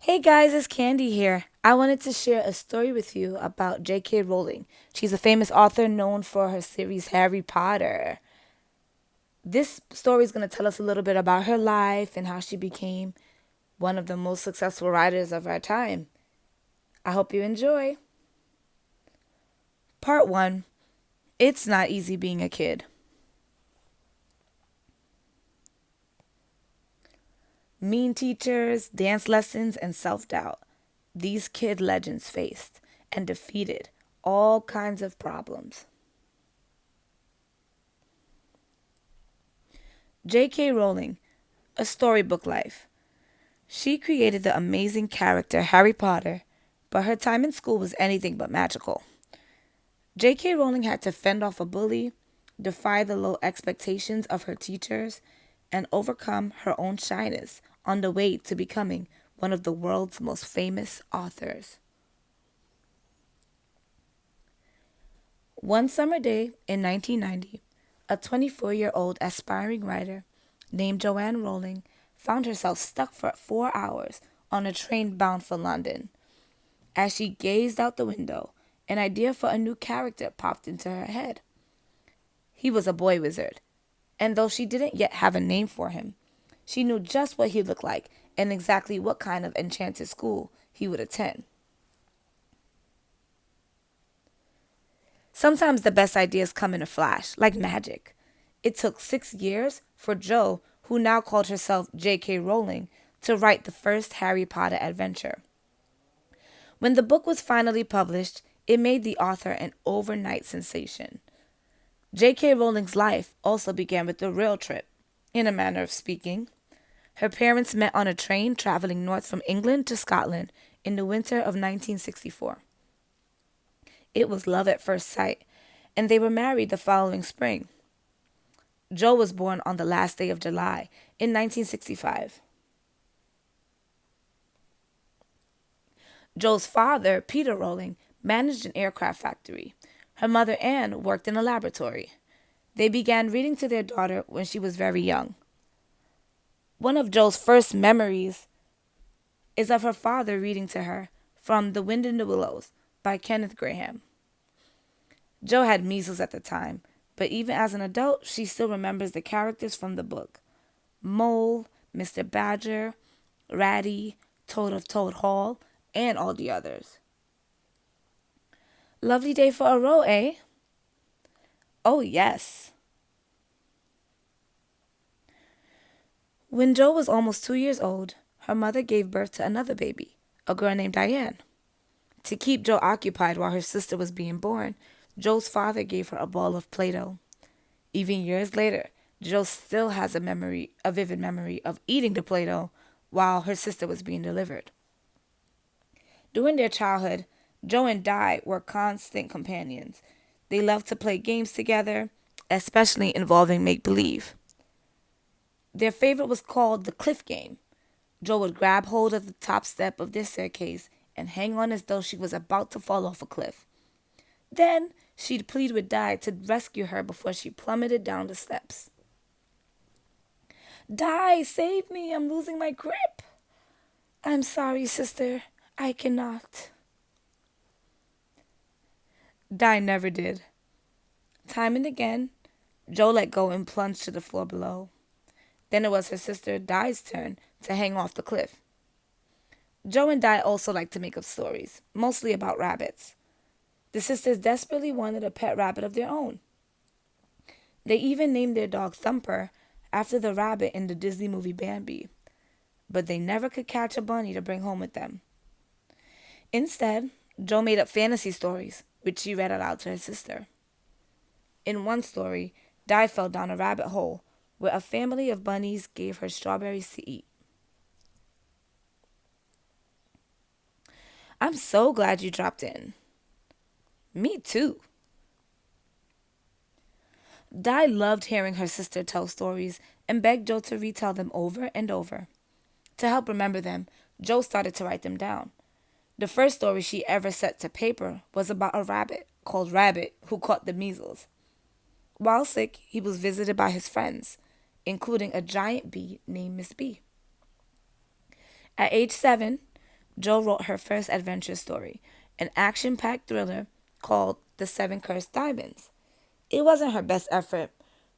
Hey guys, it's Candy here. I wanted to share a story with you about J.K. Rowling. She's a famous author known for her series Harry Potter. This story is going to tell us a little bit about her life and how she became one of the most successful writers of our time. I hope you enjoy. Part 1. It's not easy being a kid. Mean teachers, dance lessons, and self doubt. These kid legends faced and defeated all kinds of problems. J.K. Rowling, A Storybook Life. She created the amazing character Harry Potter, but her time in school was anything but magical. J.K. Rowling had to fend off a bully, defy the low expectations of her teachers, and overcome her own shyness on the way to becoming one of the world's most famous authors. One summer day in 1990, a 24-year-old aspiring writer named Joanne Rowling found herself stuck for 4 hours on a train bound for London. As she gazed out the window, an idea for a new character popped into her head. He was a boy wizard, and though she didn't yet have a name for him, she knew just what he looked like and exactly what kind of enchanted school he would attend. Sometimes the best ideas come in a flash, like magic. It took 6 years for Jo, who now called herself J.K. Rowling, to write the first Harry Potter adventure. When the book was finally published, it made the author an overnight sensation. J.K. Rowling's life also began with a real trip, in a manner of speaking. Her parents met on a train traveling north from England to Scotland in the winter of 1964. It was love at first sight, and they were married the following spring. Jo was born on the last day of July in 1965. Jo's father, Peter Rowling, managed an aircraft factory. Her mother, Anne, worked in a laboratory. They began reading to their daughter when she was very young. One of Jo's first memories is of her father reading to her from The Wind in the Willows by Kenneth Grahame. Jo had measles at the time, but even as an adult, she still remembers the characters from the book: Mole, Mr. Badger, Ratty, Toad of Toad Hall, and all the others. Lovely day for a row, eh? Oh, yes. When Jo was almost 2 years old, her mother gave birth to another baby, a girl named Diane. To keep Jo occupied while her sister was being born, Jo's father gave her a ball of Play-Doh. Even years later, Jo still has a vivid memory of eating the Play-Doh while her sister was being delivered. During their childhood, Jo and Di were constant companions. They loved to play games together, especially involving make-believe. Their favorite was called the cliff game. Jo would grab hold of the top step of their staircase and hang on as though she was about to fall off a cliff. Then she'd plead with Di to rescue her before she plummeted down the steps. Di, save me! I'm losing my grip! I'm sorry, sister. I cannot. Di never did. Time and again, Jo let go and plunged to the floor below. Then it was her sister Di's turn to hang off the cliff. Jo and Di also liked to make up stories, mostly about rabbits. The sisters desperately wanted a pet rabbit of their own. They even named their dog Thumper after the rabbit in the Disney movie Bambi, but they never could catch a bunny to bring home with them. Instead, Jo made up fantasy stories, which she read aloud to her sister. In one story, Di fell down a rabbit hole where a family of bunnies gave her strawberries to eat. I'm so glad you dropped in. Me too. Di loved hearing her sister tell stories and begged Jo to retell them over and over. To help remember them, Jo started to write them down. The first story she ever set to paper was about a rabbit called Rabbit who caught the measles. While sick, he was visited by his friends, including a giant bee named Miss Bee. At age 7, Jo wrote her first adventure story, an action packed thriller called The Seven Cursed Diamonds. It wasn't her best effort,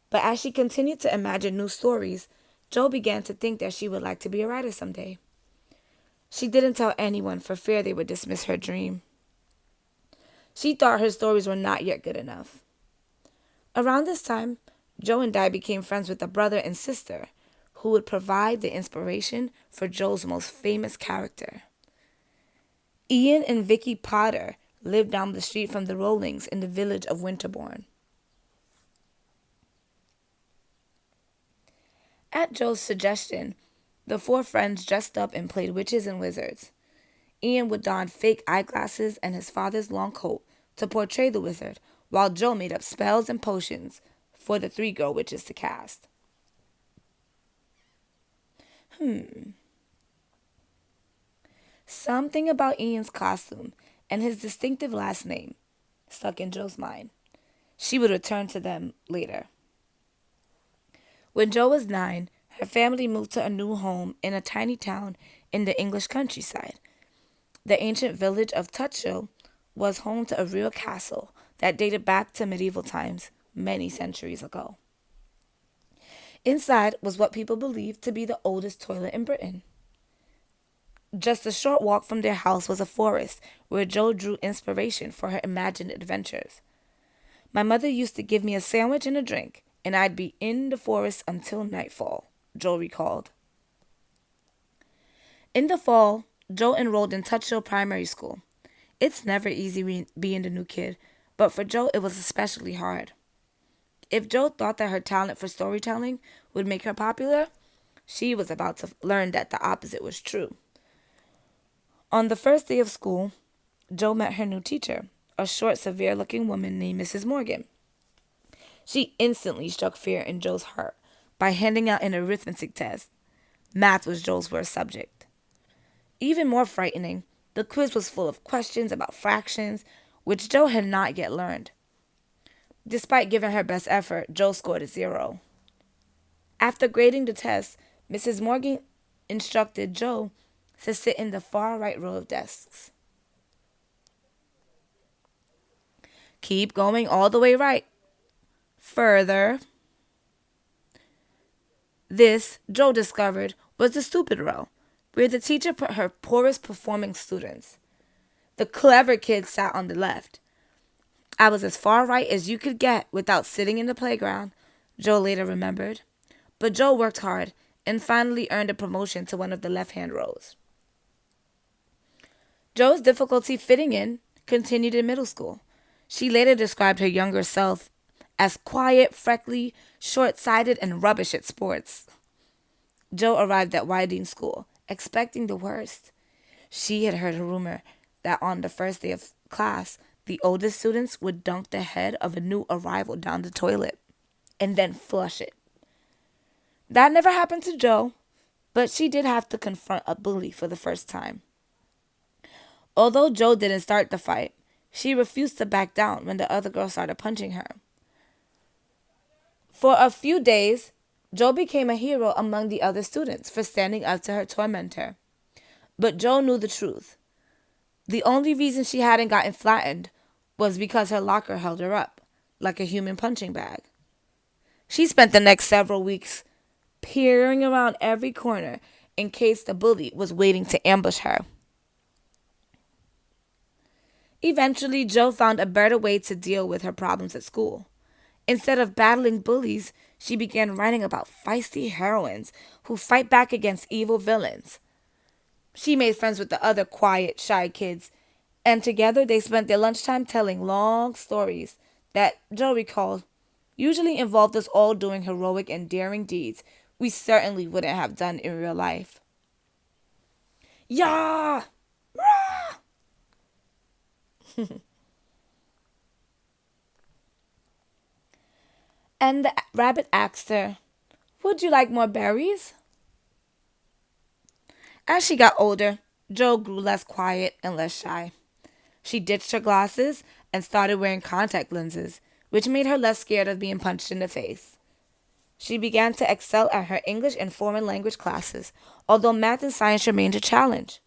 but as she continued to imagine new stories, Jo began to think that she would like to be a writer someday. She didn't tell anyone for fear they would dismiss her dream. She thought her stories were not yet good enough. Around this time, Jo and Di became friends with a brother and sister who would provide the inspiration for Jo's most famous character. Ian and Vicky Potter lived down the street from the Rowlings in the village of Winterbourne. At Jo's suggestion, the four friends dressed up and played witches and wizards. Ian would don fake eyeglasses and his father's long coat to portray the wizard, while Jo made up spells and potions for the three girl witches to cast. Something about Ian's costume and his distinctive last name stuck in Jo's mind. She would return to them later. When Jo was 9, her family moved to a new home in a tiny town in the English countryside. The ancient village of Tutshill was home to a real castle that dated back to medieval times, many centuries ago. Inside was what people believed to be the oldest toilet in Britain. Just a short walk from their house was a forest where Jo drew inspiration for her imagined adventures. My mother used to give me a sandwich and a drink, and I'd be in the forest until nightfall, Jo recalled. In the fall, Jo enrolled in Tutshill Primary School. It's never easy being the new kid, but for Jo it was especially hard. If Jo thought that her talent for storytelling would make her popular, she was about to learn that the opposite was true. On the first day of school, Jo met her new teacher, a short, severe-looking woman named Mrs. Morgan. She instantly struck fear in Jo's heart by handing out an arithmetic test. Math was Jo's worst subject. Even more frightening, the quiz was full of questions about fractions, which Jo had not yet learned. Despite giving her best effort, Jo scored a 0. After grading the test, Mrs. Morgan instructed Jo to sit in the far right row of desks. Keep going all the way right. Further. This, Jo discovered, was the stupid row, where the teacher put her poorest performing students. The clever kids sat on the left. I was as far right as you could get without sitting in the playground, Jo later remembered. But Jo worked hard and finally earned a promotion to one of the left-hand rows. Jo's difficulty fitting in continued in middle school. She later described her younger self as quiet, freckly, short-sighted, and rubbish at sports. Jo arrived at Whiting School, expecting the worst. She had heard a rumor that on the first day of class, the oldest students would dunk the head of a new arrival down the toilet and then flush it. That never happened to Jo, but she did have to confront a bully for the first time. Although Jo didn't start the fight, she refused to back down when the other girl started punching her. For a few days, Jo became a hero among the other students for standing up to her tormentor. But Jo knew the truth. The only reason she hadn't gotten flattened was because her locker held her up, like a human punching bag. She spent the next several weeks peering around every corner in case the bully was waiting to ambush her. Eventually, Jo found a better way to deal with her problems at school. Instead of battling bullies, she began writing about feisty heroines who fight back against evil villains. She made friends with the other quiet, shy kids, and together they spent their lunchtime telling long stories that, Jo recalled, usually involved us all doing heroic and daring deeds we certainly wouldn't have done in real life. Yah! Rah! And the rabbit asked her, "Would you like more berries?" As she got older, Jo grew less quiet and less shy. She ditched her glasses and started wearing contact lenses, which made her less scared of being punched in the face. She began to excel at her English and foreign language classes, although math and science remained a challenge.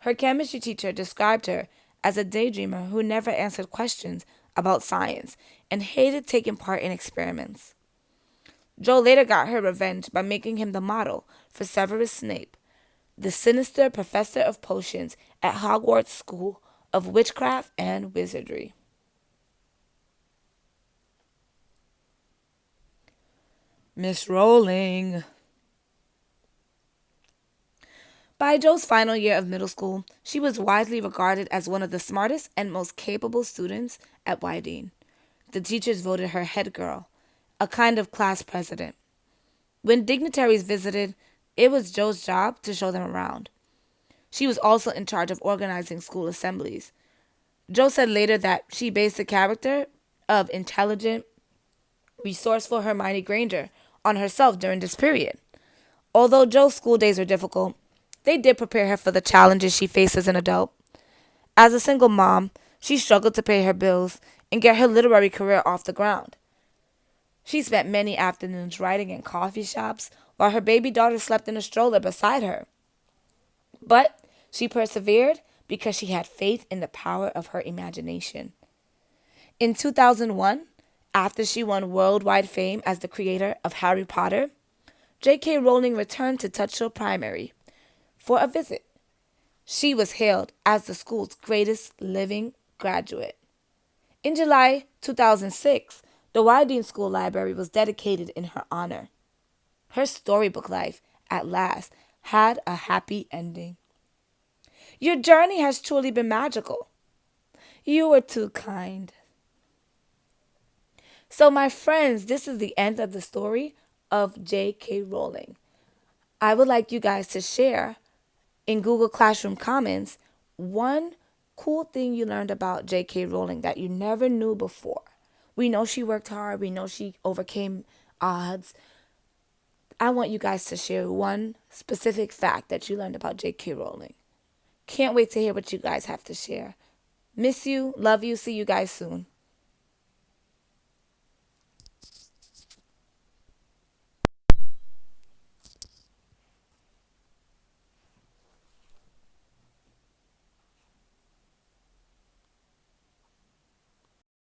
Her chemistry teacher described her as a daydreamer who never answered questions about science and hated taking part in experiments. Jo later got her revenge by making him the model for Severus Snape, the sinister professor of potions at Hogwarts School of Witchcraft and Wizardry. Miss Rowling. By Jo's final year of middle school, she was widely regarded as one of the smartest and most capable students at Wydeen. The teachers voted her head girl, a kind of class president. When dignitaries visited, it was Jo's job to show them around. She was also in charge of organizing school assemblies. Jo said later that she based the character of intelligent, resourceful Hermione Granger on herself during this period. Although Jo's school days were difficult, they did prepare her for the challenges she faced as an adult. As a single mom, she struggled to pay her bills and get her literary career off the ground. She spent many afternoons writing in coffee shops while her baby daughter slept in a stroller beside her. But she persevered because she had faith in the power of her imagination. In 2001, after she won worldwide fame as the creator of Harry Potter, J.K. Rowling returned to Tutchell Primary for a visit. She was hailed as the school's greatest living graduate. In July 2006, the Wydeen School Library was dedicated in her honor. Her storybook life, at last, had a happy ending. Your journey has truly been magical. You were too kind. So, my friends, this is the end of the story of J.K. Rowling. I would like you guys to share in Google Classroom comments one cool thing you learned about J.K. Rowling that you never knew before. We know she worked hard. We know she overcame odds. I want you guys to share one specific fact that you learned about J.K. Rowling. Can't wait to hear what you guys have to share. Miss you, love you, see you guys soon.